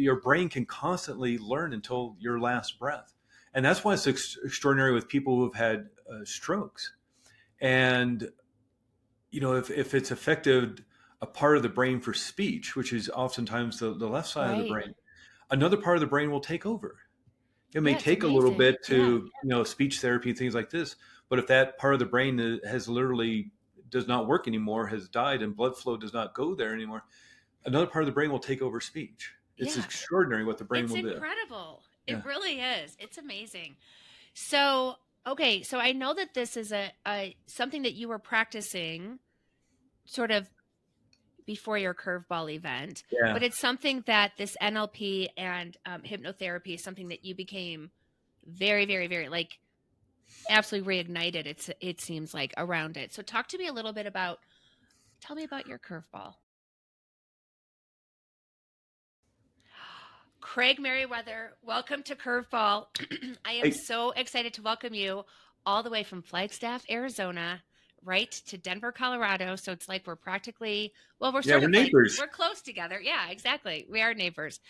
your brain can constantly learn until your last breath. And that's why it's extraordinary with people who have had strokes. And, if it's affected a part of the brain for speech, which is oftentimes the left side of the Right. brain, another part of the brain will take over. It may Yeah, it's take a little amazing. bit Yeah. to, speech therapy and things like this, but if that part of the brain has literally does not work anymore, has died, and blood flow does not go there anymore, another part of the brain will take over speech. It's Yeah. extraordinary what the brain It's will do. incredible. Yeah. It really is. It's amazing. So, okay, so I know that this is a something that you were practicing sort of before your curveball event, Yeah. but it's something that this NLP and hypnotherapy is something that you became very, very, very like absolutely reignited. It seems like around it. So, talk to me a little bit about. Tell me about your curveball. Craig Meriwether, welcome to Curveball. I am Hey, so excited to welcome you all the way from Flagstaff, Arizona, right to Denver, Colorado. So it's like we're practically, well, we're yeah, sort we're of like, neighbors. we're close together. Yeah, exactly. We are neighbors.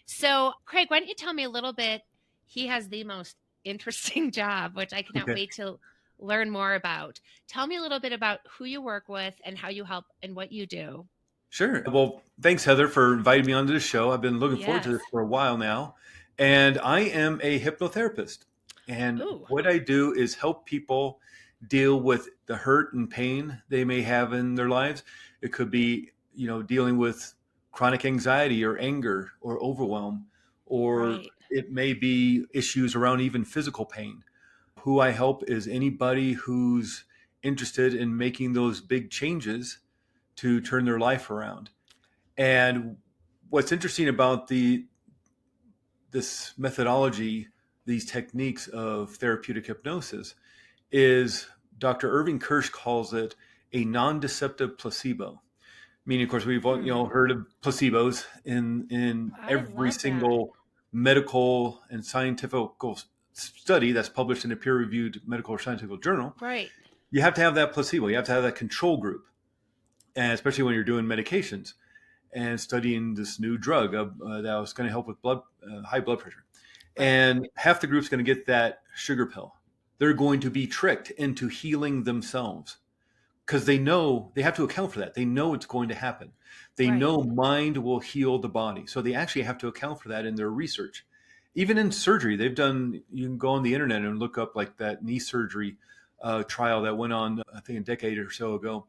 So, Craig, why don't you tell me a little bit? He has the most interesting job, which I cannot Okay. wait to learn more about. Tell me a little bit about who you work with and how you help and what you do. Sure. Well, thanks, Heather, for inviting me onto the show. I've been looking forward to Yes. this for a while now. And I am a hypnotherapist. And Ooh, what I do is help people deal with the hurt and pain they may have in their lives. It could be, dealing with chronic anxiety or anger or overwhelm, or right. it may be issues around even physical pain. Who I help is anybody who's interested in making those big changes to turn their life around. And what's interesting about this methodology, these techniques of therapeutic hypnosis, is Dr. Irving Kirsch calls it a non-deceptive placebo. Meaning, of course, we've all, Hmm. heard of placebos in I every love that. single medical and scientific study that's published in a peer-reviewed medical or scientific journal. Right. You have to have that placebo. You have to have that control group, and especially when you're doing medications and studying this new drug that was going to help with high blood pressure. Right. And half the group's going to get that sugar pill. They're going to be tricked into healing themselves because they know they have to account for that. They know it's going to happen. They Right. know mind will heal the body. So they actually have to account for that in their research. Even in surgery, they've done, you can go on the internet and look up like that knee surgery trial that went on, I think, a decade or so ago,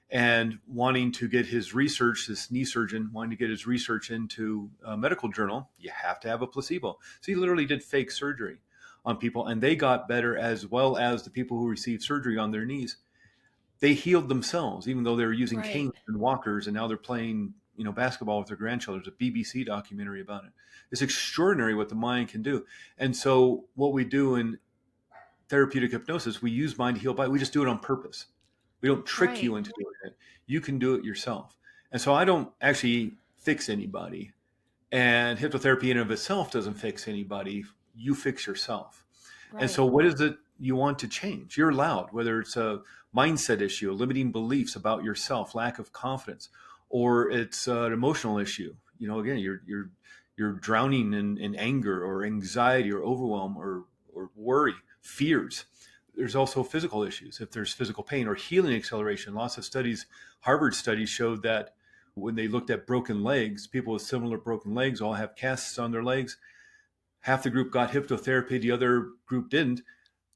and wanting to get his research, this knee surgeon wanting to get his research into a medical journal, you have to have a placebo. So he literally did fake surgery on people, and they got better as well as the people who received surgery on their knees. They healed themselves, even though they were using Right. canes and walkers, and now they're playing, basketball with their grandchildren. There's a BBC documentary about it. It's extraordinary what the mind can do. And so, what we do in therapeutic hypnosis, we use mind to heal body. We just do it on purpose. We don't trick Right. you into doing it. You can do it yourself. And so, I don't actually fix anybody. And hypnotherapy in and of itself doesn't fix anybody. You fix yourself. And Right. so, what is it you want to change? You're allowed, whether it's a mindset issue, limiting beliefs about yourself, lack of confidence, or it's an emotional issue. Again, you're drowning in anger or anxiety or overwhelm or worry, fears. There's also physical issues. If there's physical pain or healing acceleration, lots of studies, Harvard studies showed that when they looked at broken legs, people with similar broken legs all have casts on their legs. Half the group got hypnotherapy, the other group didn't.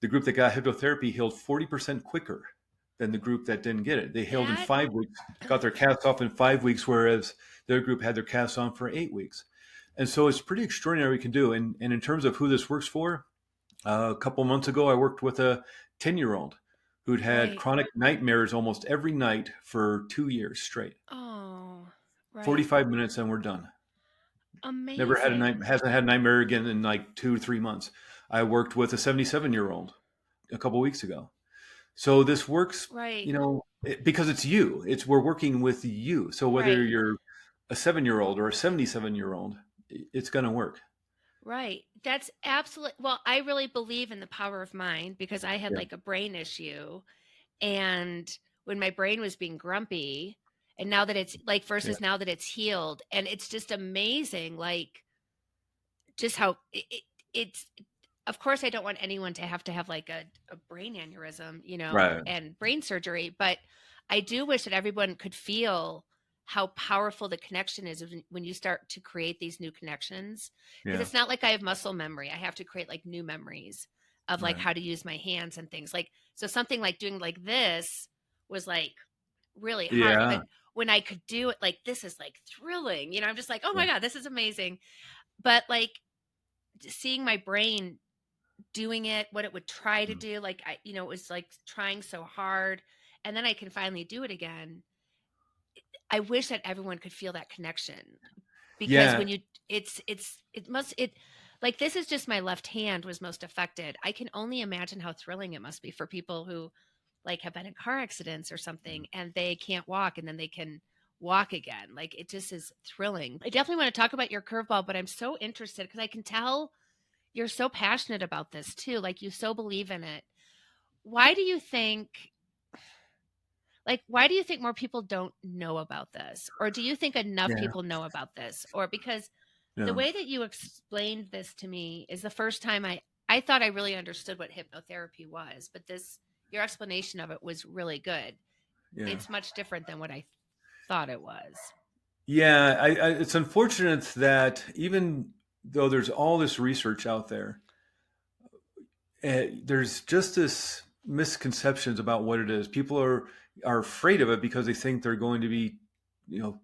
The group that got hypnotherapy healed 40% quicker than the group that didn't get it. They healed in That 5 weeks, got their cast off in 5 weeks, whereas the other group had their cast on for 8 weeks. And so it's pretty extraordinary we can do. And in terms of who this works for, a couple months ago, I worked with a 10-year-old who'd had right. chronic nightmares almost every night for 2 years straight. Oh, right. 45 minutes and we're done. Never had a Amazing. night, hasn't had a nightmare again in like 2 to 3 months. I worked with a 77-year-old a couple weeks ago. So this works, Right. because it's you. We're working with you. So whether Right. you're a 7-year-old or a 77-year-old, it's going to work. Right. That's absolute. Well, I really believe in the power of mind because I had Yeah. like a brain issue. And when my brain was being grumpy, and now that it's like Yeah. versus now that it's healed, and it's just amazing. Like, just how it's of course I don't want anyone to have like a brain aneurysm, Right. and brain surgery, but I do wish that everyone could feel how powerful the connection is when you start to create these new connections. Because Yeah. it's not like I have muscle memory. I have to create like new memories of like Right. how to use my hands and things. Like so something like doing like this was like really hard, Yeah. but when I could do it like this is like thrilling. I'm just like, "Oh Yeah. my god, this is amazing." But like seeing my brain doing it, what it would try to Mm. do, like it was like trying so hard, and then I can finally do it again. I wish that everyone could feel that connection because Yeah. when you, it must, it, like this is just my left hand was most affected. I can only imagine how thrilling it must be for people who like have been in car accidents or something and they can't walk and then they can walk again. Like it just is thrilling. I definitely want to talk about your curveball, but I'm so interested because I can tell you're so passionate about this too. Like you so believe in it. Why do you think why do you think more people don't know about this? Or do you think enough Yeah. people know about this? Or because the Yeah. way that you explained this to me is the first time I thought I really understood what hypnotherapy was, but this your explanation of it was really good. Yeah. It's much different than what I thought it was. Yeah. It's unfortunate that even though there's all this research out there, there's just this misconceptions about what it is. People are afraid of it because they think they're going to be, you know,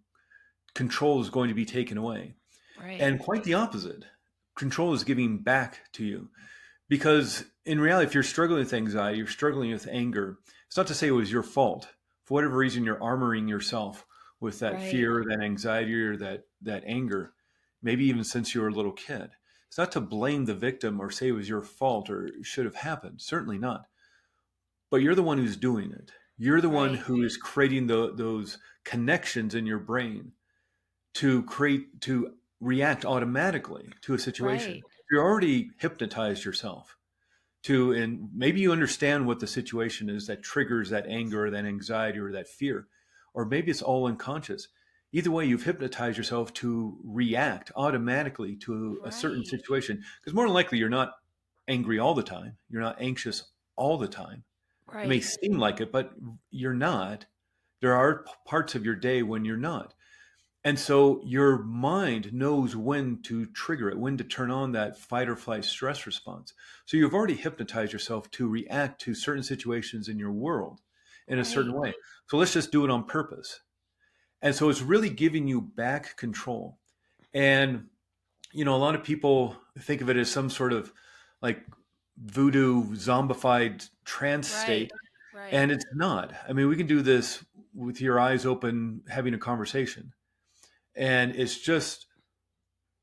control is going to be taken away. Right. And quite the opposite. Control is giving back to you. Because in reality, if you're struggling with anxiety, you're struggling with anger, it's not to say it was your fault. For whatever reason, you're armoring yourself with that Right. fear, that anxiety, or that anger, maybe even since you were a little kid. It's not to blame the victim or say it was your fault or should have happened. Certainly not. But you're the one who's doing it. You're the one Right. who is creating those connections in your brain to react automatically to a situation. Right. You're already hypnotized yourself and maybe you understand what the situation is that triggers that anger or that anxiety or that fear, or maybe it's all unconscious. Either way, you've hypnotized yourself to react automatically to a certain Right. situation because more than likely you're not angry all the time, you're not anxious all the time. It may Right. seem like it, but you're not. There are parts of your day when you're not. And so your mind knows when to trigger it, when to turn on that fight or flight stress response. So you've already hypnotized yourself to react to certain situations in your world in a certain Right. way. So let's just do it on purpose. And so it's really giving you back control. And, a lot of people think of it as some sort of like voodoo zombified trance Right. state. Right. And it's not. I mean, we can do this with your eyes open, having a conversation. And it's just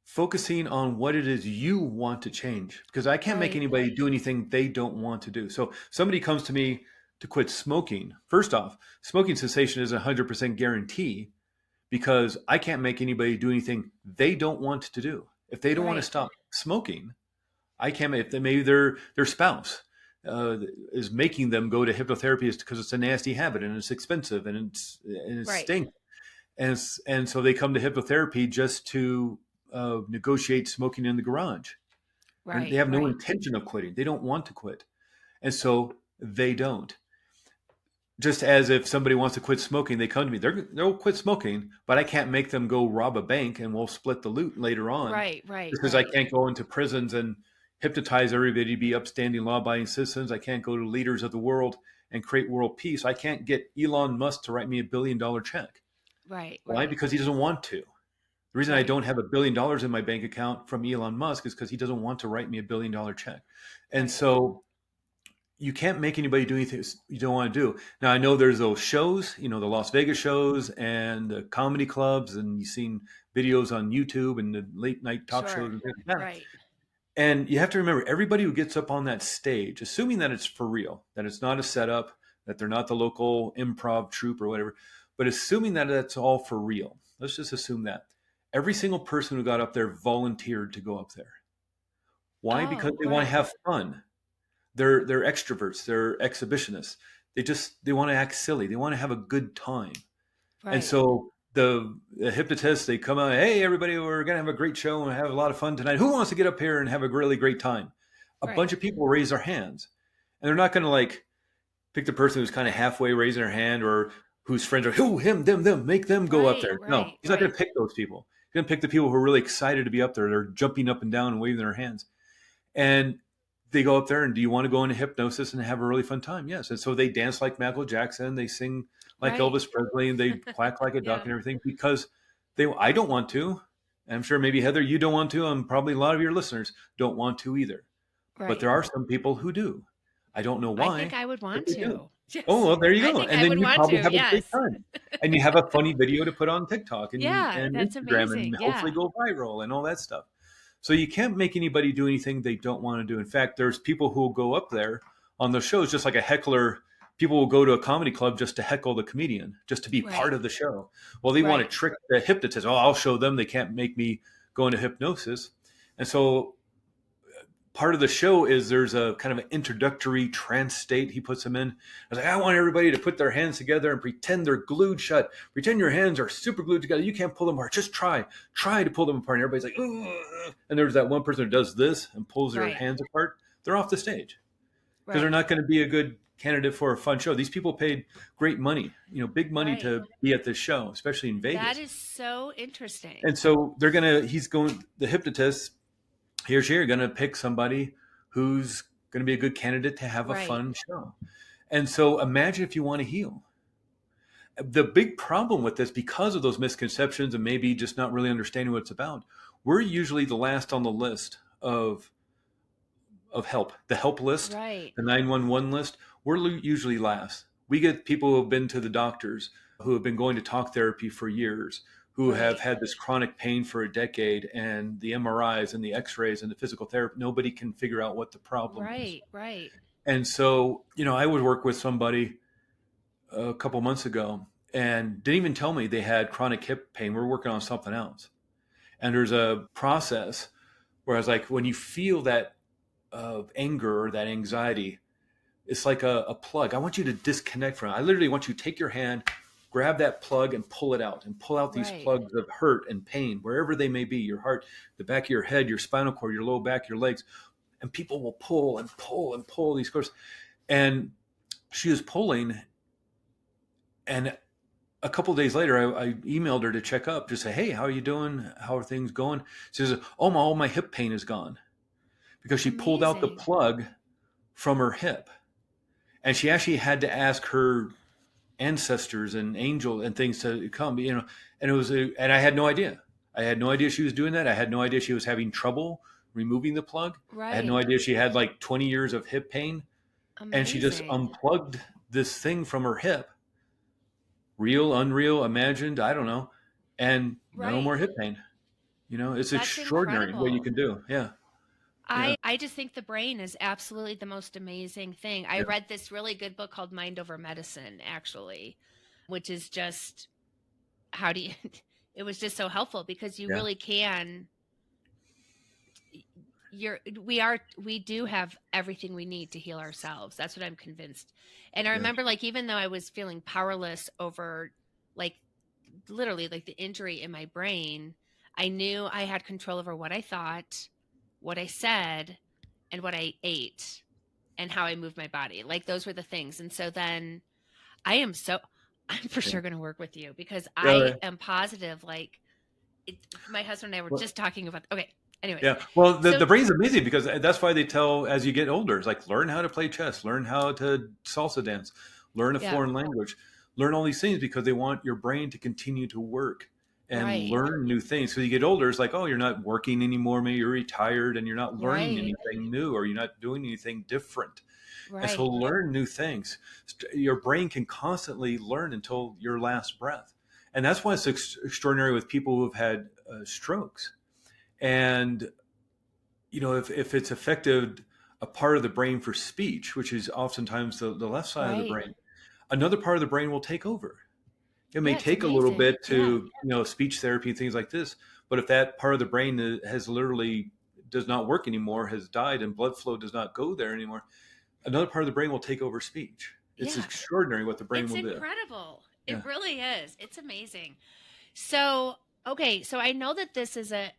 focusing on what it is you want to change because I can't make Right. anybody do anything they don't want to do. So somebody comes to me to quit smoking. First off, smoking cessation is a 100% guarantee because I can't make anybody do anything they don't want to do. If they don't want to Right. stop smoking, I can't. If they, maybe their spouse is making them go to hypnotherapy because it's a nasty habit and it's expensive and it Right. stinks and so they come to hypnotherapy just to negotiate smoking in the garage. They Right. have no Right. intention of quitting. They don't want to quit, and so they don't. Just as if somebody wants to quit smoking, they come to me. They'll quit smoking, but I can't make them go rob a bank, and we'll split the loot later on. Right. Right. Because I Right. can't go into prisons and hypnotize everybody to be upstanding, law-abiding citizens. I can't go to leaders of the world and create world peace. I can't get Elon Musk to write me $1 billion check. Right. Why? Right. Because he doesn't want to. The reason I Right. don't have $1 billion in my bank account from Elon Musk is because he doesn't want to write me $1 billion check. And Right. so you can't make anybody do anything you don't want to do. Now I know there's those shows, the Las Vegas shows and the comedy clubs, and you've seen videos on YouTube and the late night talk Sure. shows and things like that. Right. And you have to remember everybody who gets up on that stage, assuming that it's for real, that it's not a setup, that they're not the local improv troupe or whatever, but assuming that it's all for real. Let's just assume that. Every single person who got up there volunteered to go up there. Why? Because Oh, they want to right. have fun. They're extroverts, they're exhibitionists. They want to act silly. They want to have a good time. And Right. so the hypnotists, they come out, hey, everybody, we're going to have a great show and have a lot of fun tonight. Who wants to get up here and have a really great time? A bunch Right. of people raise their hands, and they're not going to like pick the person who's kind of halfway raising their hand or whose friends are who, him, them, make them go up Right. there. No, Right. he's not going Right. to pick those people. He's going to pick the people who are really excited to be up there. They're jumping up and down and waving their hands. And they go up there and do you want to go into hypnosis and have a really fun time? Yes. And so they dance like Michael Jackson. They sing like Right. Elvis Presley and they quack like a duck Yeah. and everything because I don't want to. And I'm sure maybe Heather, you don't want to. And probably a lot of your listeners don't want to either. But Right. there are some people who do. I don't know I think why, I would but want they do. to. Oh, Yes. well, there you I go. think And I then would you want probably to. have a great Yes. time. And you have a funny video to put on TikTok Yeah. and That's Instagram and amazing. hopefully Yeah. go viral and all that stuff. So you can't make anybody do anything they don't want to do. In fact, there's people who will go up there on those shows just like a heckler. People will go to a comedy club just to heckle the comedian, just to be Right. part of the show. Well, they want to Right. trick the hypnotist. Oh, I'll show them they can't make me go into hypnosis. And so part of the show is there's a kind of an introductory trance state he puts them in. I was like, I want everybody to put their hands together and pretend they're glued shut. Pretend your hands are super glued together. You can't pull them apart. Just try to pull them apart. And everybody's like, ugh. And there's that one person who does this and pulls their Right. hands apart. They're off the stage because they're Right. not going to be a good candidate for a fun show. These people paid great money, big money Right. to be at this show, especially in That Vegas. is so interesting. And so the hypnotist, he or she are going to pick somebody who's going to be a good candidate to have a Right. fun show. And so imagine if you want to heal. The big problem with this, because of those misconceptions and maybe just not really understanding what it's about, we're usually the last on the list of help. The help list, Right. the 911 list, we're usually last. We get people who have been to the doctors, who have been going to talk therapy for years, who have Right. had this chronic pain for a decade, and the MRIs and the X-rays and the physical therapy. Nobody can figure out what the problem is. Right. Right. And so, I would work with somebody a couple months ago and didn't even tell me they had chronic hip pain. We're working on something else. And there's a process where I was like, when you feel that anger or that anxiety, it's like a plug. I want you to disconnect from it. I literally want you to take your hand, grab that plug and pull it out and pull out these Right. plugs of hurt and pain, wherever they may be, your heart, the back of your head, your spinal cord, your low back, your legs. And people will pull and pull and pull these cords. And she was pulling. And a couple of days later, I emailed her to check up, just say, hey, how are you doing? How are things going? She says, oh, all my hip pain is gone because she pulled out the Amazing. plug from her hip. And she actually had to ask her ancestors and angel and things to come, and and I had no idea. I had no idea she was doing that. I had no idea she was having trouble removing the plug. I had no Right. idea she had like 20 years of hip pain, and she just Amazing. unplugged this thing from her hip, real, unreal, imagined, I don't know, and no Right. more hip pain. It's That's extraordinary what you incredible. can do. Yeah. Yeah. I just think the brain is absolutely the most amazing thing. I Yeah. read this really good book called Mind Over Medicine, actually, which is just how do you it was just so helpful because you Yeah. really can we do have everything we need to heal ourselves. That's what I'm convinced. And I Yeah. remember like even though I was feeling powerless over like literally like the injury in my brain, I knew I had control over what I thought, what I said, and what I ate and how I moved my body. Like those were the things. And so then I'm for Yeah. sure going to work with you because Yeah. I Yeah. am positive. Like my husband and I were Well, just talking about, okay. Anyways, yeah. Well, the so brain's amazing because that's why they tell as you get older, it's like learn how to play chess, learn how to salsa dance, learn a yeah, foreign language, learn all these things because they want your brain to continue to work and right, learn new things. So you get older, it's like, oh, you're not working anymore. Maybe you're retired and you're not learning right, anything new or you're not doing anything different. And so right, learn new things. Your brain can constantly learn until your last breath. And that's why it's extraordinary with people who have had strokes. And if it's affected a part of the brain for speech, which is oftentimes the left side of the right. brain, another part of the brain will take over. It may Yeah, it's take a little amazing. bit Yeah, to, speech therapy and things like this, but if that part of the brain has literally does not work anymore, has died, and blood flow does not go there anymore, another part of the brain will take over speech. It's yeah. extraordinary what the brain It's will do. incredible. Yeah. It really is. It's amazing. So, okay, so I know that this is a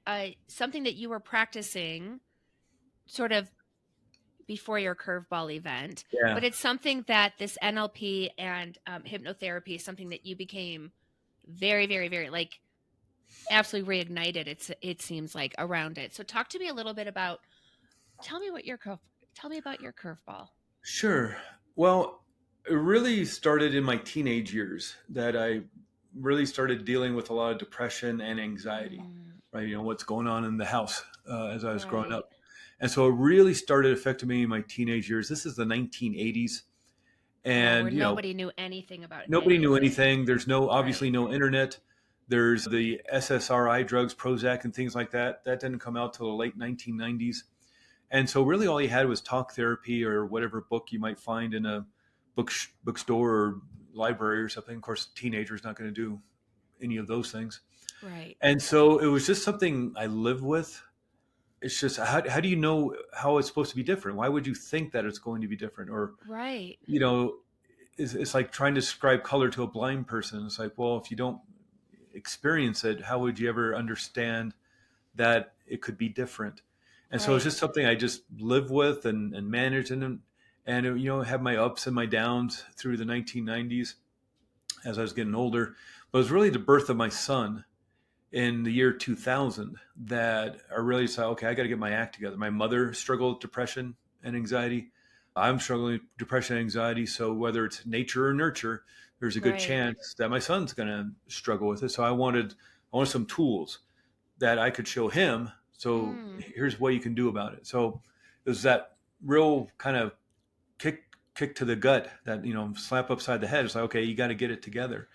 something that you were practicing sort of before your curveball event, but Yeah. it's something that this NLP and hypnotherapy is something that you became very, very, very like absolutely reignited. It seems like around it. So, talk to me a little bit about. Tell me what your curve. Tell me about your curveball. Sure. Well, it really started in my teenage years that I really started dealing with a lot of depression and anxiety, Mm, right? What's going on in the house as I was growing right. up. And so it really started affecting me in my teenage years. This is the 1980s. Where And, nobody knew anything about nobody knew anything. anything. There's obviously Right. no internet. There's the SSRI drugs, Prozac, and things like that. That didn't come out till the late 1990s. And so really all he had was talk therapy or whatever book you might find in a bookstore or library or something. Of course, teenagers not going to do any of those things. Right. And so it was just something I live with. It's just how do you know how it's supposed to be different? Why would you think that it's going to be different? Or, Right. you know, it's like trying to describe color to a blind person. It's like, well, if you don't experience it, how would you ever understand that it could be different? And so it's Right. just something I just live with and manage and have my ups and my downs through the 1990s as I was getting older. But it was really the birth of my son in the year 2000 that I really said, okay, I got to get my act together. My mother struggled with depression and anxiety. I'm struggling with depression and anxiety. So whether it's nature or nurture, there's a good Right. chance that my son's going to struggle with it. So I wanted some tools that I could show him. So Mm, here's what you can do about it. So it was that real kind of kick to the gut, that slap upside the head. It's like, okay, you got to get it together.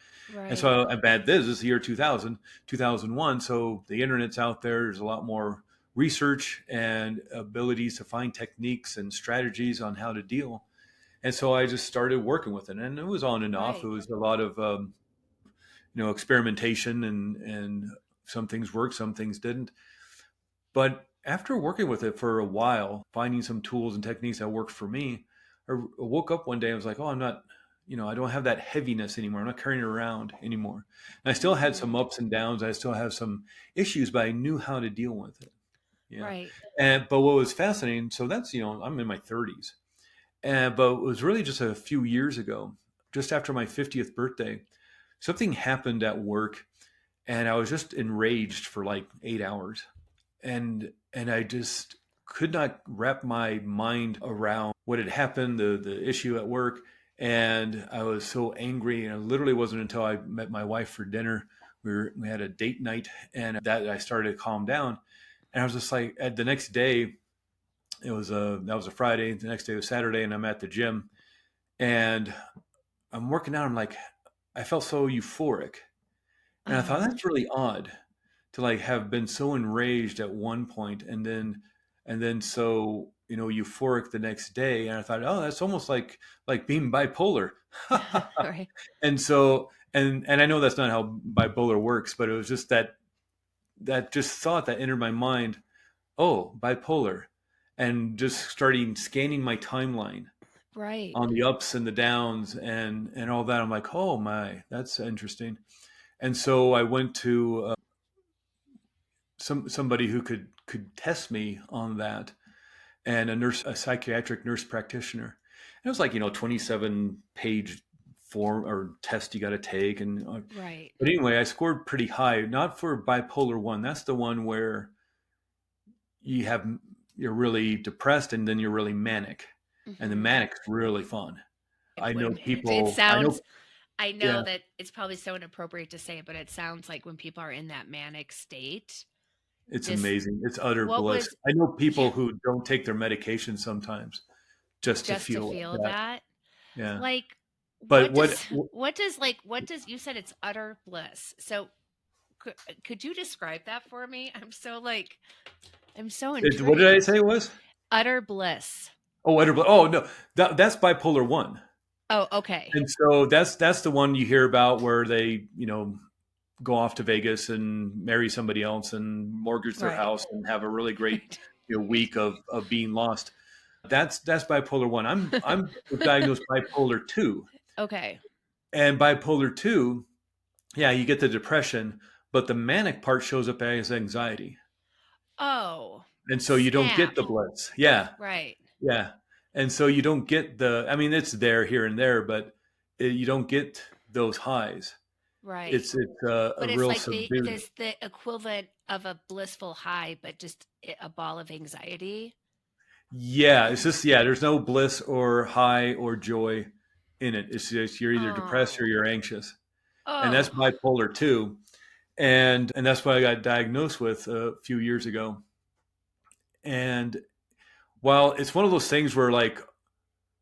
And right. so I'm bad. This is the year 2000, 2001. So the internet's out there. There's a lot more research and abilities to find techniques and strategies on how to deal. And so I just started working with it, and it was on and off. It Right. was a lot of experimentation, and some things worked, some things didn't. But after working with it for a while, finding some tools and techniques that worked for me, I woke up one day and was like, oh, I'm not, I don't have that heaviness anymore. I'm not carrying it around anymore. And I still had some Mm, ups and downs. I still have some issues, but I knew how to deal with it. Yeah. right. But what was fascinating, so that's, I'm in my 30s. But it was really just a few years ago, just after my 50th birthday, something happened at work, and I was just enraged for like 8 hours, and I just could not wrap my mind around what had happened, the issue at work, and I was so angry. And it literally wasn't until I met my wife for dinner, we had a date night, and that I started to calm down. And I was just like, at the next day, that was a Friday. The next day was Saturday, and I'm at the gym, and I'm working out. I'm like, I felt so euphoric, and I thought Uh-huh. that's really odd to like have been so enraged at one point and then so euphoric the next day. And I thought, oh, that's almost like being bipolar. Right. And so and I know that's not how bipolar works, but it was just that just thought that entered my mind. Oh, bipolar. And just starting scanning my timeline Right. on the ups and the downs and all that. I'm like, oh my, that's interesting. And so I went to somebody who could test me on that, and a psychiatric nurse practitioner. And it was like 27-page form or test you got to take, and Right. but anyway, I scored pretty high. Not for bipolar one. That's the one where you have you're really depressed and then you're really manic, and the Hmm. manic's really fun. I know It people. I know. sounds, I know Yeah, that it's probably so inappropriate to say, but it sounds like when people are in that manic state, it's just amazing. It's utter what bliss. was, I know yeah, people who don't take their medication sometimes just to just to feel like feel that. that. Yeah. Like, But what does, you said it's utter bliss. So could, could you describe that for me? I'm so what did I intrigued. say it was? Utter bliss. Oh, utter bliss. Oh no, that's bipolar one. Oh, okay. And so that's the one you hear about where they go off to Vegas and marry somebody else and mortgage their Right. house and have a really great Right. week of being lost. That's bipolar one. I'm diagnosed bipolar two, Okay. and bipolar two Yeah, you get the depression, but the manic part shows up as anxiety. Oh, And so you don't get snap. the bliss. Yeah. Right. Yeah. And so you don't get I mean, it's there here and there, but you don't get those highs. Right. It's a But it's real like subdued. the equivalent of a blissful high, but just a ball of anxiety. Yeah. It's just, yeah, there's no bliss or high or joy in it. It's just you're either depressed or Oh. you're anxious. And that's Oh. bipolar too. And that's what I got diagnosed with a few years ago. And while it's one of those things where, like,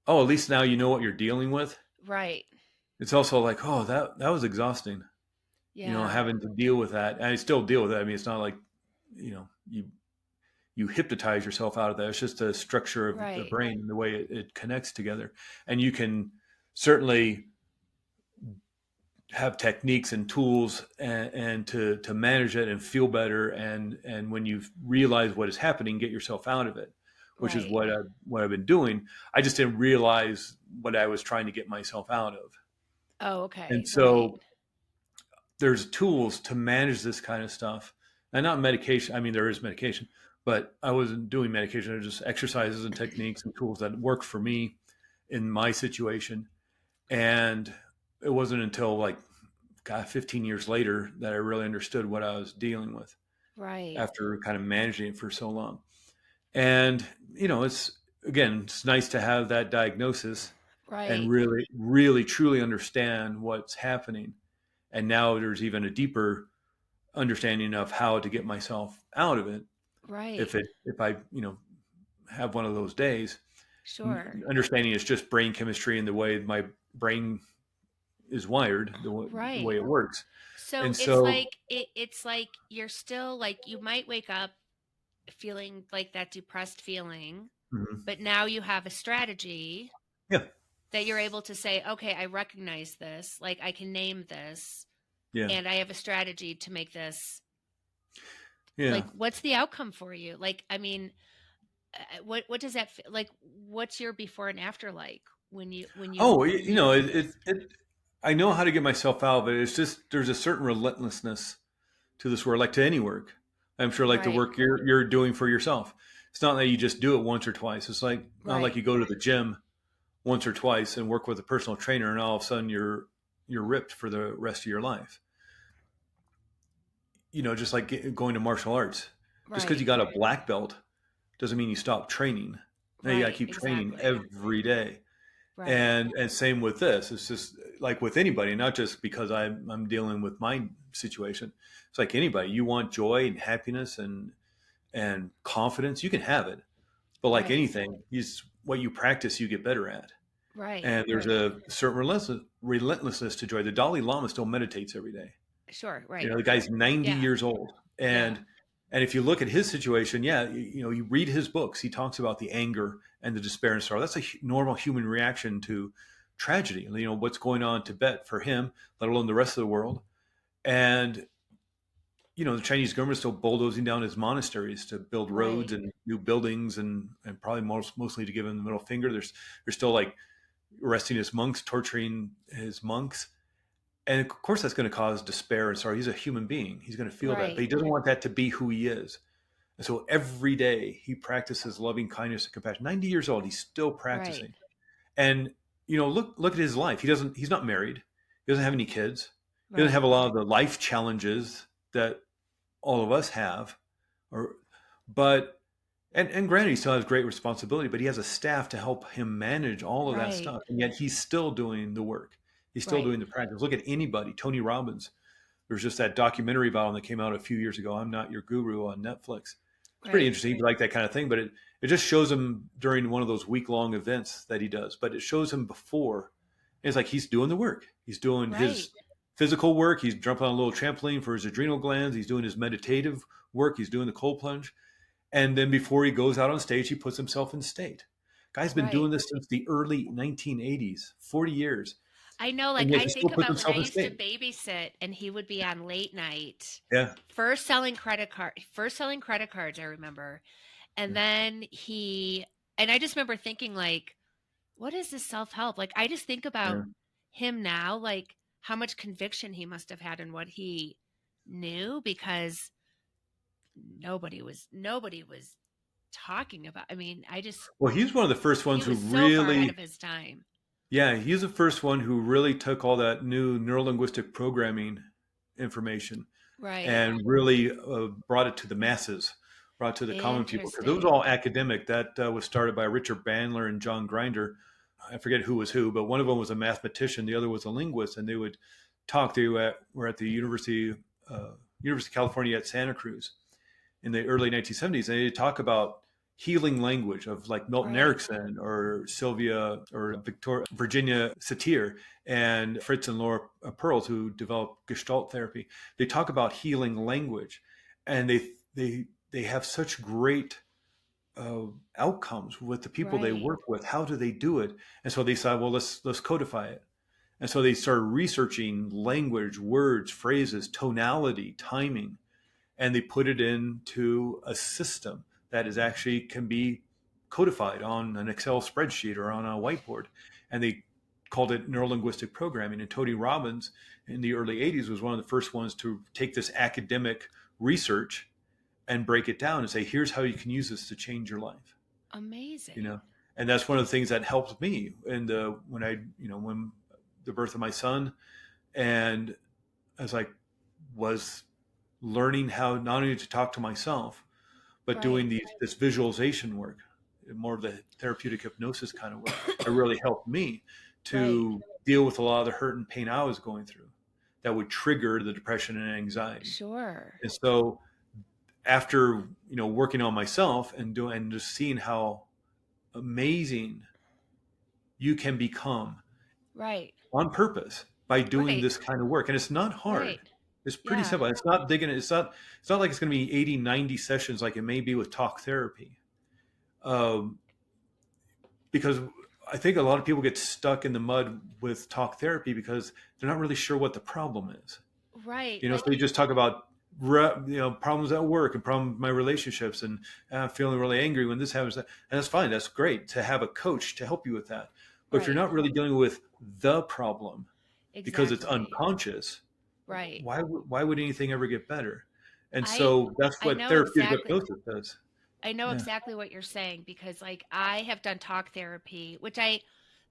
oh, at least now you know what you're dealing with, Right. it's also like, oh, that was exhausting, Yeah. having to deal with that. And I still deal with it. I mean, it's not like, you hypnotize yourself out of that. It's just a structure of the Right. brain and the way it connects together. And you can certainly have techniques and tools and to manage it and feel better. And when you realize what is happening, get yourself out of it, which is Right. what I've been doing. I just didn't realize what I was trying to get myself out of. Oh, And okay. Right. so there's tools to manage this kind of stuff, and not medication. I mean, there is medication, but I wasn't doing medication. It was just exercises and techniques and tools that work for me in my situation. And it wasn't until, like, God, 15 years later that I really understood what I was dealing with Right. after kind of managing it for so long. And, it's, again, it's nice to have that diagnosis and Right. really, really, truly understand what's happening. And now there's even a deeper understanding of how to get myself out of it Right. if I have one of those days. Sure. Understanding it's just brain chemistry and the way my brain is wired, the Right. way it works. So And it's so, like it's like you're still like you might wake up feeling like that depressed feeling, mhm, but now you have a strategy yeah, that you're able to say, okay, I recognize this, like I can name this, yeah, and I have a strategy to make this yeah. like what's the outcome for you? Like, I mean, what does that like? What's your before and after like when you Oh, use this? I know how to get myself out of it. It's just there's a certain relentlessness to this work, like to any work. I'm sure, like the Right. work you're doing for yourself. It's not that you just do it once or twice. It's like not like Right. you go to the gym once or twice and work with a personal trainer, and all of a sudden you're ripped for the rest of your life. Just like going to martial arts. Just because Right. you got a black belt doesn't mean you stop training. Now you got to Right. keep training Exactly. every day. Right. And same with this. It's just like with anybody, not just because I'm dealing with my situation. It's like anybody. You want joy and happiness and confidence, you can have it. But like Right. anything, is what you practice, you get better at. Right. And there's a certain relentlessness to joy. The Dalai Lama still meditates every day. Sure. Right. The guy's 90 Yeah. years old, Yeah. and if you look at his situation, yeah, you read his books. He talks about the anger and the despair and sorrow. That's a normal human reaction to tragedy. What's going on in Tibet for him, let alone the rest of the world. And the Chinese government is still bulldozing down his monasteries to build roads Right. and new buildings, and probably mostly to give him the middle finger. They're still, like, arresting his monks, torturing his monks. And of course, that's going to cause despair and sorrow. He's a human being. He's going to feel that, but Right. he doesn't want that to be who he is. And so every day he practices loving kindness and compassion. 90 years old, he's still Right. practicing. And look at his life. He's not married. He doesn't have any kids. He doesn't have Right. a lot of the life challenges that all of us have. Or but and granted, he still has great responsibility, but he has a staff to help him manage all of that Right. stuff. And yet he's still doing the work. He's still Right. doing the practice. Look at anybody, Tony Robbins. There's just that documentary about him that came out a few years ago. I'm Not Your Guru on Netflix. It's pretty Right. interesting if you like that kind of thing, but it just shows him during one of those week long events that he does. But it shows him before. And it's like he's doing the work. He's doing Right. his physical work. He's jumping on a little trampoline for his adrenal glands. He's doing his meditative work. He's doing the cold plunge. And then before he goes out on stage, he puts himself in state. Guy's been Right. doing this since the early 1980s, 40 years, I know, and like yet I he still think puts about when I himself in used to state. babysit and he would be on late night, Yeah. first selling credit cards, I remember. And Yeah. then and I just remember thinking like, what is this self-help? Like I just think Yeah. about him now, like how much conviction he must have had in what he knew, because nobody was talking about. I mean, I just Well, he's one of the first he ones who was so far ahead really, of his time. yeah, he's the first one who really took all that new neuro-linguistic programming information Right. and really brought it to the masses, brought it to the common people, because it was all Interesting. academic. That was started by Richard Bandler and John Grinder. I forget who was who, but one of them was a mathematician, the other was a linguist, and they would talk. They were at the University of California at Santa Cruz in the early 1970s, and they talk about healing language of like Milton Right. Erickson or Sylvia or Virginia Satir and Fritz and Laura Perls, who developed Gestalt therapy. They talk about healing language, and they have such great outcomes with the people they Right. work with. How do they do it? And so they said, well, let's codify it. And so they started researching language, words, phrases, tonality, timing, and they put it into a system that is actually can be codified on an Excel spreadsheet or on a whiteboard. And they called it neuro-linguistic programming. And Tony Robbins in the early 80s was one of the first ones to take this academic research and break it down and say, here's how you can use this to change your life. You Amazing. know, and that's one of the things that helped me. And when the birth of my son, and as I was learning how not only to talk to myself, but Right. doing this visualization work, more of the therapeutic hypnosis kind of work, it really helped me Right. to deal with a lot of the hurt and pain I was going through that would trigger the depression and anxiety. Sure. And so after working on myself and doing and just seeing how amazing you can become Right. on purpose by doing Right. this kind of work, and it's not hard. Right. It's pretty Yeah. simple. It's not digging. It's not like it's going to be 80, 90 sessions like it may be with talk therapy. um, because I think a lot of people get stuck in the mud with talk therapy because they're not really sure what the problem is. Right. So Like, they just talk about problems at work and problems with my relationships, and feeling really angry when this happens. And that's fine. That's great to have a coach to help you with that. But if you're right. not really dealing with the problem because it's Exactly. unconscious, Right. why would anything ever get better? And I so that's I what know therapeutic exactly hypnosis does. I know Yeah, exactly what you're saying, because like I have done talk therapy, which I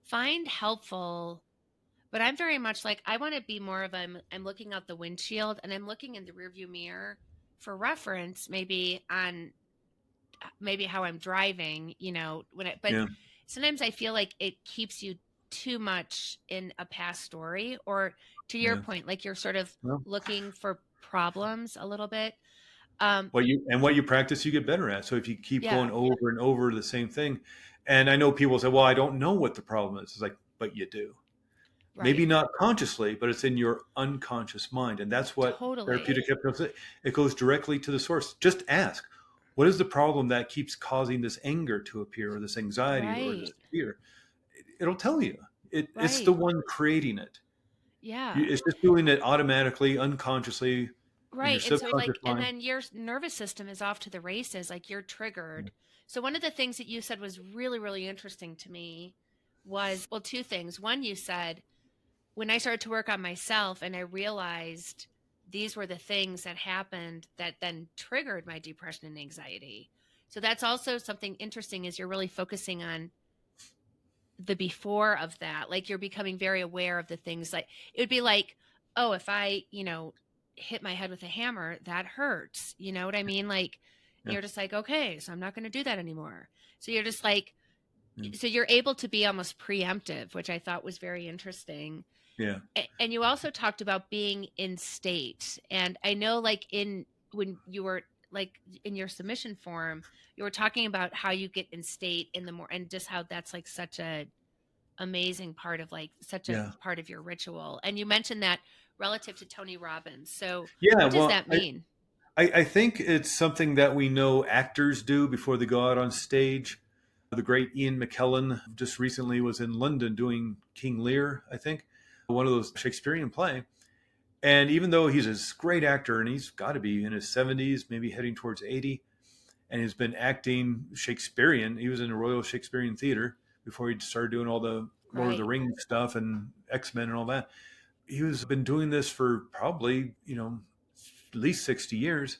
find helpful, but I'm very much like I want to be more of I'm looking out the windshield and I'm looking in the rearview mirror for reference, maybe on maybe how I'm driving, but yeah, sometimes I feel like it keeps you too much in a past story, or to your yeah. point, like you're sort of Well, looking for problems a little bit. Um, what you practice, you get better at. So if you keep yeah, going over and over the same thing, and I know people say, "Well, I don't know what the problem is." It's like, but you do. right. Maybe not consciously, but it's in your unconscious mind, and that's what Totally. therapeutic hypnosis. It goes directly to the source. Just ask, what is the problem that keeps causing this anger to appear, or this anxiety, or this Right. fear? It'll tell you. It's the Right. one creating it. Yeah. It's just doing it automatically, unconsciously, in your Right. And so subconscious like and mind. then your nervous system is off to the races, like you're triggered. So one of the things that you said was really, really interesting to me was, well, two things. One, you said, when I started to work on myself and I realized these were the things that happened that then triggered my depression and anxiety. So that's also something interesting, is you're really focusing on the before of that. Like you're becoming very aware of the things. Like it would be like, oh, if I, hit my head with a hammer, that hurts. You know what I mean? Like Yeah, you're just like, okay, so I'm not going to do that anymore. So you're just like, yeah, so you're able to be almost preemptive, which I thought was very interesting. yeah, And you also talked about being in state. And I know, like, when you were like in your submission form, you were talking about how you get in state in the more, and just how that's like such a amazing part of, like, such a yeah. part of your ritual. And you mentioned that relative to Tony Robbins. So Yeah, what does well, that mean? I think it's something that we know actors do before they go out on stage. The great Ian McKellen just recently was in London doing King Lear, I think, one of those Shakespearean play. And even though he's a great actor and he's got to be in his 70s, maybe heading towards 80, and he's been acting Shakespearean, he was in the Royal Shakespearean Theater before he started doing all the Lord of the Right. Rings stuff and X-Men and all that. he was been doing this for probably, at least 60 years.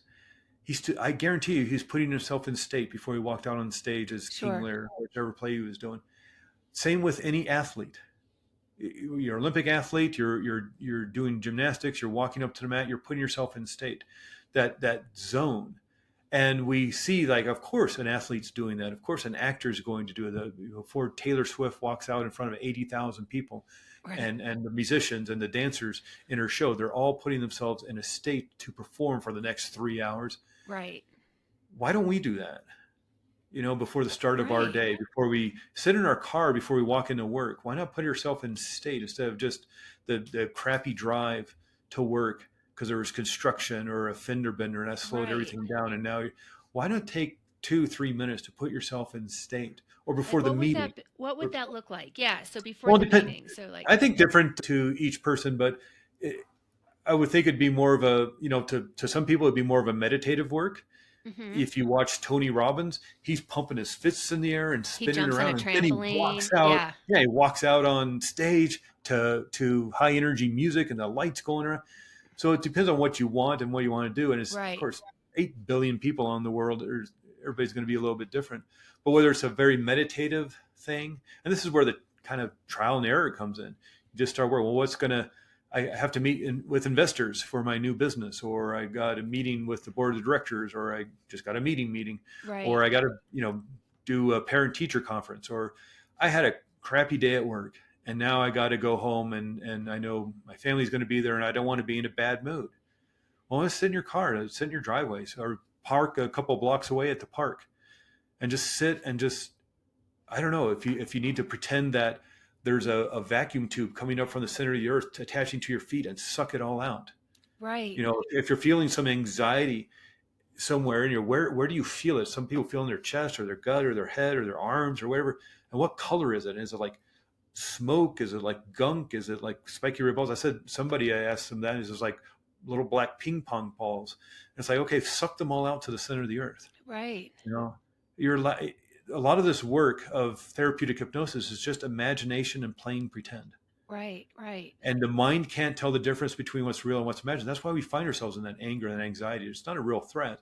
I guarantee you, he's putting himself in state before he walked out on stage as King Sure. Lear, whichever play he was doing. Same with any athlete. You're an Olympic athlete. You're doing gymnastics. You're walking up to the mat. You're putting yourself in state, that zone. And we see, like, of course, an athlete's doing that. Of course, an actor's going to do it. Before Taylor Swift walks out in front of 80,000 people, Right. and the musicians and the dancers in her show, they're all putting themselves in a state to perform for the next 3 hours. Right. Why don't we do that? Before the start of our Right. day, before we sit in our car, before we walk into work, why not put yourself in state instead of just the crappy drive to work because there was construction or a fender bender and that slowed Right. everything down. And now, why not take 2, 3 minutes to put yourself in state, or Like before the meeting? what would that look like? Yeah. So before Well, the meeting. So like, I think different to each person, but I would think it'd be more of a, to some people, it'd be more of a meditative work. hmm If you watch Tony Robbins, he's pumping his fists in the air and he spinning jumps on a around, and then he walks trampoline. out. Yeah. Yeah, he walks out on stage to high energy music and the lights going around. So it depends on what you want and what you want to do. And it's, of Right. course, 8 billion people on the world. Everybody's going to be a little bit different. But whether it's a very meditative thing, and this is where the kind of trial and error comes in. You just start working. Well, I have to meet with investors for my new business, or I got a meeting with the board of directors, or I just got a meeting, Right. or I got to, do a parent teacher conference, or I had a crappy day at work and now I got to go home, and I know my family's going to be there and I don't want to be in a bad mood. Well, let's sit in your car, sit in your driveways, or park a couple blocks away at the park and just sit and just, I don't know, if you need to pretend that there's a vacuum tube coming up from the center of the earth attaching to your feet and suck it all out. Right. If you're feeling some anxiety somewhere in your, where do you feel it? Some people feel in their chest or their gut or their head or their arms or whatever. And what color is it? Is it like smoke? Is it like gunk? Is it like spiky red balls? I asked them that. Is it like little black ping pong balls? And it's like, okay, suck them all out to the center of the earth. Right. You know, you're like, a lot of this work of therapeutic hypnosis is just imagination and playing pretend. Right. Right. And the mind can't tell the difference between what's real and what's imagined. That's why we find ourselves in that anger and anxiety. It's not a real threat,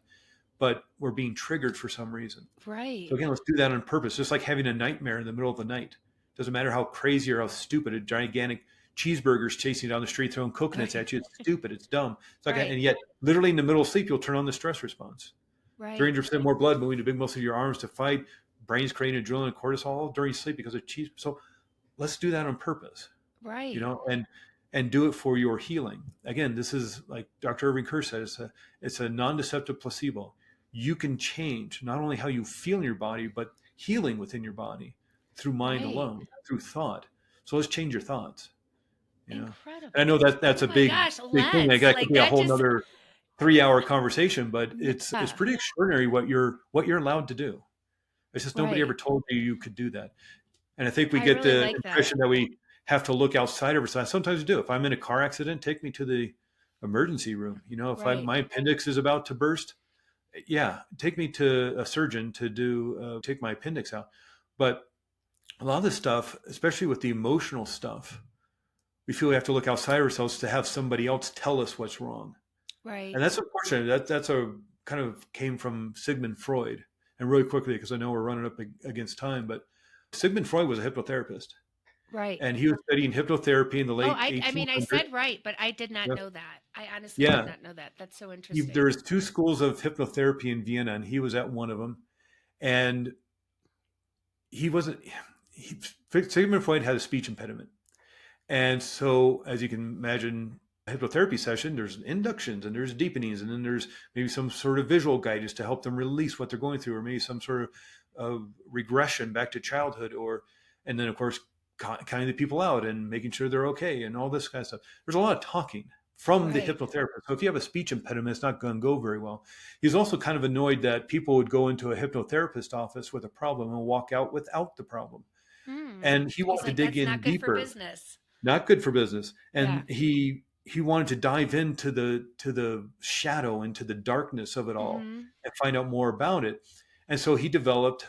but we're being triggered for some reason. Right. So again, let's do that on purpose. Just like having a nightmare in the middle of the night. Doesn't matter how crazy or how stupid, a gigantic cheeseburger's chasing you down the street throwing coconuts Right. at you. It's stupid. It's dumb. It's like, Right. and yet literally in the middle of sleep, you'll turn on the stress response. Right. 300% more blood moving to big muscles of your arms to fight. Brain's creating adrenaline and cortisol during sleep because of cheese. So let's do that on purpose, Right. and do it for your healing. Again, this is like Dr. Irving Kerr said, it's a non-deceptive placebo. You can change not only how you feel in your body, but healing within your body through mind Right. alone, through thought. So let's change your thoughts. And I Incredible. know that that's Oh a my big, gosh, big thing. let's That could like be a that whole just nother 3-hour conversation, but it's yeah. pretty extraordinary what you're allowed to do. It's just nobody ever Right. told you could do that. And I think we I get really the like that. impression that we have to look outside of ourselves. Sometimes we do. If I'm in a car accident, take me to the emergency room. If Right. my appendix is about to burst, yeah, take me to a surgeon to take my appendix out. But a lot of this stuff, especially with the emotional stuff, we feel we have to look outside ourselves to have somebody else tell us what's wrong. Right. And that's unfortunate. That's a kind of came from Sigmund Freud. And really quickly, because I know we're running up against time, but Sigmund Freud was a hypnotherapist, Right. and he was studying hypnotherapy in the Oh, late I mean I 1800s. said right, but I did not Yeah, know that. I honestly did yeah. not know that. That's so interesting. There's two schools of hypnotherapy in Vienna, and he was at one of them. And he wasn't. He, Sigmund Freud had a speech impediment, and so as you can imagine, a hypnotherapy session, there's inductions and there's deepenings, and then there's maybe some sort of visual guidance to help them release what they're going through, or maybe some sort of regression back to childhood, and then of course counting the people out and making sure they're okay and all this kind of stuff. There's a lot of talking from the Right. hypnotherapist. So if you have a speech impediment, it's not going to go very well. He's also kind of annoyed that people would go into a hypnotherapist office with a problem and walk out without the problem. Hmm. And he He's wanted to like, dig that's in not good for deeper. business. Not good for business. Yeah. And he wanted to dive into the shadow, into the darkness of it all, hmm and find out more about it. And so he developed,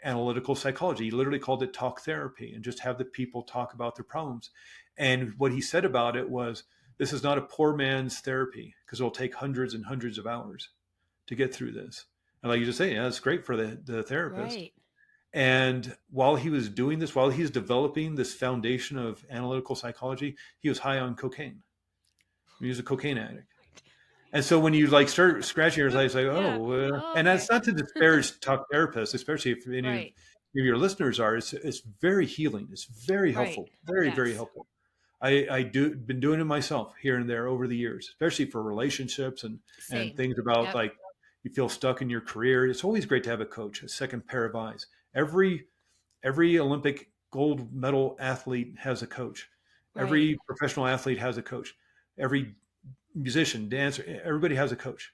analytical psychology. He literally called it talk therapy, and just have the people talk about their problems. And what he said about it was, this is not a poor man's therapy, because it'll take hundreds and hundreds of hours to get through this. And like you just say, yeah, it's great for the therapist. Right. And while he was doing this, while he's developing this foundation of analytical psychology, he was high on cocaine. He was a cocaine addict. And so when you like start scratching your head, it's like, Yeah. oh, Oh, and okay. that's not to disparage talk therapists, especially if any of Right. your listeners are. It's very healing. It's very Right. helpful. Very, very Yes. helpful. I do been doing it myself here and there over the years, especially for relationships and Same. things about Yep. like you feel stuck in your career. It's always great to have a coach, a second pair of eyes. Every Olympic gold medal athlete has a coach. Right. Every professional athlete has a coach. Every musician, dancer, everybody has a coach.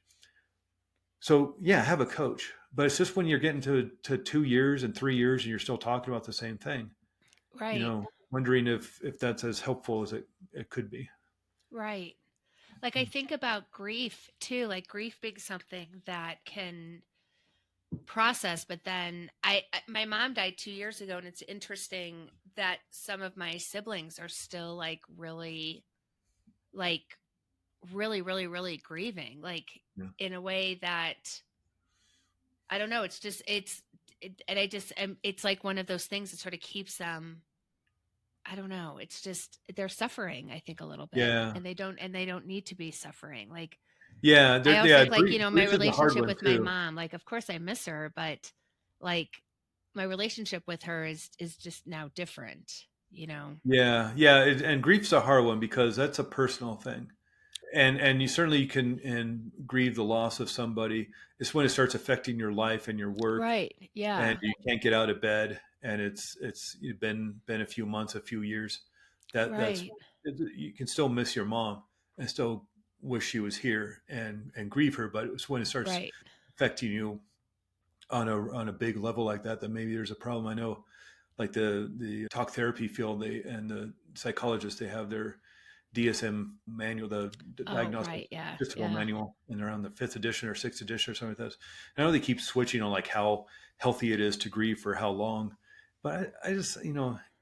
So yeah, have a coach. But it's just when you're getting to 2 years and 3 years and you're still talking about the same thing, Right. wondering if that's as helpful as it could be. Right. Like I think about grief too, like grief being something that can process, but then my mom died 2 years ago, and it's interesting that some of my siblings are still like really grieving, like Yeah. in a way that I don't know. And I just, it's like one of those things that sort of keeps them. I don't know. It's just they're suffering, I think, a little bit, Yeah. and they don't need to be suffering. Like Yeah. I also Yeah. think, like, Grief, my grief is a hard relationship one with my too. mom, like, of course I miss her, but like my relationship with her is just now different, you know. Yeah. Yeah. And grief's a hard one because that's a personal thing. And you certainly can and grieve the loss of somebody. It's when it starts affecting your life and your work, Right. and Yeah. you can't get out of bed, and it's been a few months, a few years. That's Right. you can still miss your mom and still wish she was here and grieve her, but it's when it starts Right. affecting you on a big level like that maybe there's a problem. I know, like the talk therapy field, they and the psychologists, they have their DSM manual, the Oh, diagnostic right. Yeah. statistical Yeah. manual, and they're on the fifth edition or sixth edition or something like that. I know they keep switching on like how healthy it is to grieve for how long, but I just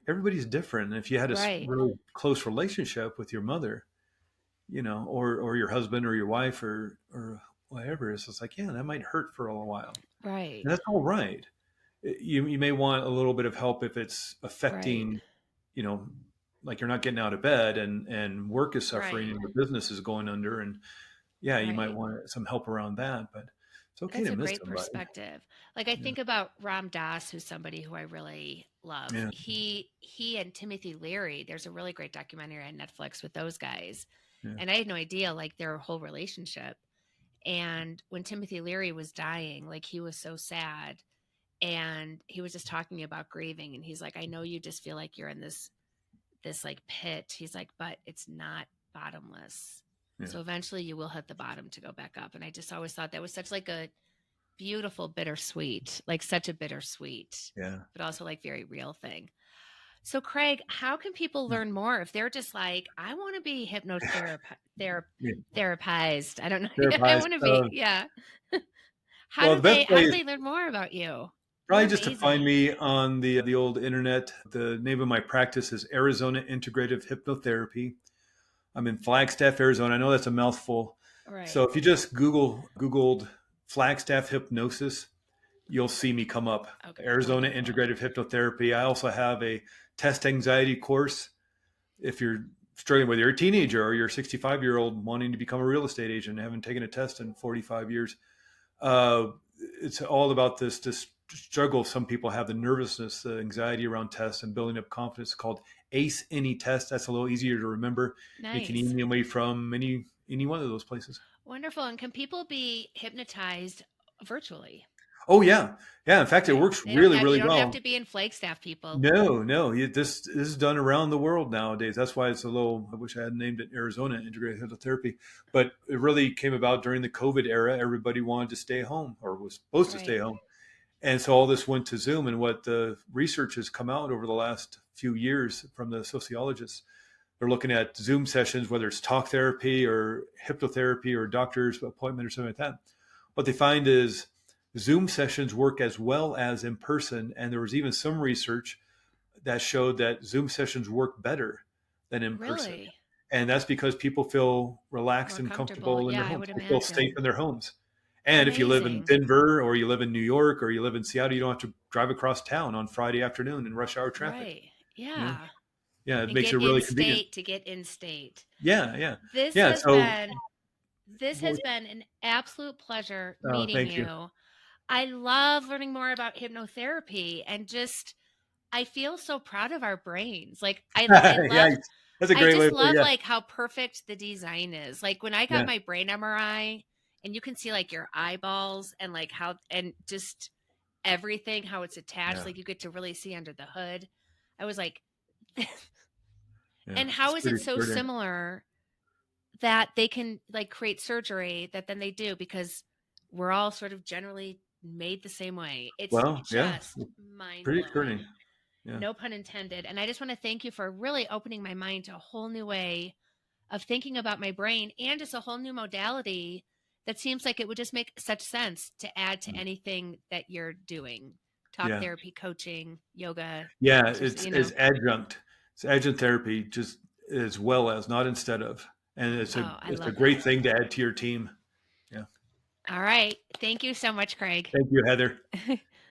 everybody's different. And if you had a Right. really close relationship with your mother, or your husband or your wife or whatever, it's just like, yeah, that might hurt for a little while, Right. and that's all right. You may want a little bit of help if it's Right. affecting, you know, like you're not getting out of bed and work is suffering Right. and your business is going under, and yeah, you might Right. want some help around that, but it's okay That's to a miss great somebody. perspective. Like I Yeah, think about Ram Dass, who's somebody who I really love. yeah, He and Timothy Leary, there's a really great documentary on Netflix with those guys. yeah, And I had no idea like their whole relationship. And when Timothy Leary was dying, like he was so sad, and he was just talking about grieving, and he's like, I know you just feel like you're in this like pit. He's like, but it's not bottomless. yeah, So eventually you will hit the bottom to go back up. And I just always thought that was such like a beautiful bittersweet, like such a bittersweet, yeah. but also like very real thing. So Craig, how can people learn more if they're just like, I want to be Yeah. therapized? I don't know. I Therapized. want to be, yeah. Well, the best How way do is they learn more about you? You're probably just to find amazing. me on the old internet. The name of my practice is Arizona Integrative Hypnotherapy. I'm in Flagstaff, Arizona. I know that's a mouthful. So Right. if you just Googled Flagstaff hypnosis, you'll see me come up. Okay. Arizona Wonderful. Integrative Hypnotherapy. I also have a test anxiety course. If you're struggling, whether you're a teenager or you're a 65-year-old wanting to become a real estate agent and haven't taken a test in 45 years, uh, it's all about this struggle some people have, the nervousness, the anxiety around tests and building up confidence, called ACE Any Test. That's a little easier to remember. You can Nice. email me from any one of those places. Wonderful. And can people be hypnotized virtually? Oh yeah, yeah. In fact, it Okay. works really You really don't have well. to be in Flagstaff, people. No. This is done around the world nowadays. That's why it's a little. I wish I had named it Arizona Integrated Hypnotherapy, but it really came about during the COVID era. Everybody wanted to stay home, or was supposed to stay Right. home, and so all this went to Zoom. And what the research has come out over the last few years from the sociologists, they're looking at Zoom sessions, whether it's talk therapy or hypnotherapy or doctor's appointment or something like that. What they find is Zoom sessions work as well as in person. And there was even some research that showed that Zoom sessions work better than in person. Really? And that's because people feel More relaxed and comfortable. comfortable in their Yeah, I homes. would They feel safe imagine. in their homes. And if you live in Amazing. Denver or you live in New York or you live in Seattle, you don't have to drive across town on Friday afternoon in rush hour traffic. Right. You know, Yeah. yeah, it And makes get it in really convenient. state to get in state. Yeah, yeah, This yeah. has So, been this well, has been an absolute pleasure meeting thank you. you. I love learning more about hypnotherapy and just I feel so proud of our brains. Like I Yeah, love that's a I great way just to put it. love Yeah, like how perfect the design is. Like when I got yeah, my brain MRI and you can see like your eyeballs and like how and just everything how it's attached yeah, like you get to really see under the hood. I was like yeah. and It's how is pretty it so extraordinary. similar that they can like create surgery that then they do because we're all sort of generally made the same way. It's Well, yeah, just mind pretty blowing. extraordinary. Yeah, No pun intended. And I just want to thank you for really opening my mind to a whole new way of thinking about my brain and just a whole new modality that seems like it would just make such sense to add to anything that you're doing. Talk yeah, therapy, coaching, yoga, yeah. exercise, It's adjunct. It's adjunct therapy, just as well as, not instead of. And Oh, I it's a love great that. thing to add to your team. Yeah. All right. Thank you so much, Craig. Thank you, Heather.